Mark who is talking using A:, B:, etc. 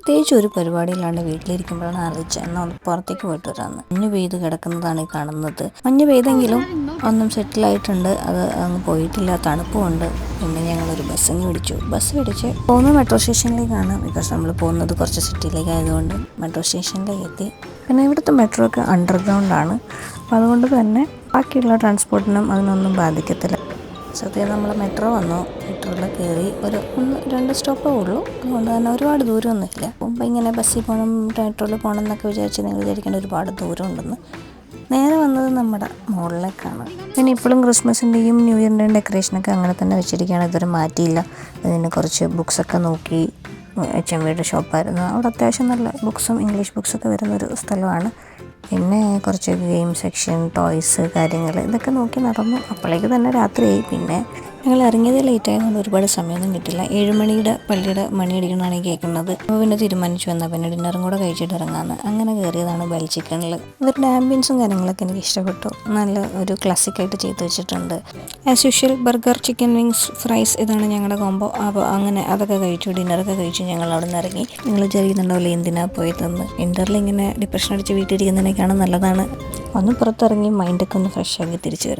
A: പ്രത്യേകിച്ച് ഒരു പരിപാടിയില്ലാണ്ട് വീട്ടിലിരിക്കുമ്പോഴാണ് ആലോചിച്ചത് എന്നാൽ ഒന്ന് പുറത്തേക്ക് പോയിട്ട് വരാമെന്ന്. മഞ്ഞ് പെയ്ത് കിടക്കുന്നതാണ് ഈ കാണുന്നത്. മഞ്ഞ് പെയ്തെങ്കിലും ഒന്നും സെറ്റിലായിട്ടുണ്ട്, അത് അങ്ങ് പോയിട്ടില്ല, തണുപ്പുമുണ്ട്. പിന്നെ ഞങ്ങളൊരു ബസ് പിടിച്ച് പോകുന്നത് മെട്രോ സ്റ്റേഷനിലേക്കാണ്. ബിക്കോസ് നമ്മൾ പോകുന്നത് കുറച്ച് സിറ്റിയിലേക്ക് ആയതുകൊണ്ട് മെട്രോ സ്റ്റേഷനിലേക്ക് എത്തി. പിന്നെ ഇവിടുത്തെ മെട്രോ ഒക്കെ അണ്ടർഗ്രൗണ്ടാണ്, അപ്പോൾ അതുകൊണ്ട് തന്നെ ബാക്കിയുള്ള ട്രാൻസ്പോർട്ടിനും അതിനൊന്നും ബാധിക്കത്തില്ല. സത്യം നമ്മൾ മെട്രോ വന്നു, മെട്രോയിൽ കയറി ഒരു 1-2 സ്റ്റോപ്പേ ഉള്ളൂ, അതുകൊണ്ട് തന്നെ ഒരുപാട് ദൂരമൊന്നുമില്ല. മുമ്പ് ഇങ്ങനെ ബസ്സിൽ പോകണം മെട്രോയിൽ പോകണം എന്നൊക്കെ വിചാരിച്ച് നിങ്ങൾ വിചാരിക്കേണ്ട ഒരുപാട് ദൂരം ഉണ്ടെന്ന്. നേരെ വന്നത് നമ്മുടെ മുകളിലേക്കാണ്. പിന്നെ ഇപ്പോഴും ക്രിസ്മസിൻ്റെയും ന്യൂ ഇയറിൻ്റെയും ഡെക്കറേഷനൊക്കെ അങ്ങനെ തന്നെ വെച്ചിരിക്കുകയാണ്, ഇതുവരെ മാറ്റിയില്ല. അതിന് കുറച്ച് ബുക്സൊക്കെ നോക്കി. HMVയുടെ ഷോപ്പായിരുന്നു അവിടെ. അത്യാവശ്യം നല്ല ബുക്സും ഇംഗ്ലീഷ് ബുക്സൊക്കെ വരുന്നൊരു സ്ഥലമാണ്. പിന്നെ കുറച്ച് ഗെയിം സെക്ഷൻ, ടോയ്സ്, കാര്യങ്ങൾ ഇതൊക്കെ നോക്കി നടന്നു. അപ്പോഴേക്ക് തന്നെ രാത്രിയായി. പിന്നെ ഞങ്ങൾ ഇറങ്ങിയത് ലേറ്റ് ആയതുകൊണ്ട് ഒരുപാട് സമയമൊന്നും കിട്ടില്ല. 7 മണിയുടെ പള്ളിയുടെ മണി അടിക്കണമാണ് കേൾക്കുന്നത്. അപ്പോൾ പിന്നെ തീരുമാനിച്ചു എന്നാൽ പിന്നെ ഡിന്നറും കൂടെ കഴിച്ചിട്ട് ഇറങ്ങാമെന്ന്. അങ്ങനെ കയറിയതാണ് ബെൽ ചിക്കനിൽ. ഇവരുടെ ആംബിയൻസും കാര്യങ്ങളൊക്കെ എനിക്ക് ഇഷ്ടപ്പെട്ടു. നല്ല ഒരു ക്ലാസിക്കായിട്ട് ചെയ്ത് വെച്ചിട്ടുണ്ട്. As usual burger, chicken wings, fries ഇതാണ് ഞങ്ങളുടെ കോംബോ. അപ്പോൾ അങ്ങനെ അതൊക്കെ കഴിച്ചു, ഡിന്നറൊക്കെ കഴിച്ചു ഞങ്ങൾ അവിടെ നിന്ന് ഇറങ്ങി. നിങ്ങൾ വിചാരിക്കുന്നുണ്ടാവില്ലേ എന്തിനാ പോയതെന്ന്. വിൻ്ററിൽ ഇങ്ങനെ ഡിപ്രഷൻ അടിച്ച് വീട്ടിലിരിക്കുന്നതിനേക്കാളും നല്ലതാണ് ഒന്ന് പുറത്തിറങ്ങി മൈൻഡൊക്കെ ഒന്ന് ഫ്രഷ് ആക്കി തിരിച്ചു വരും.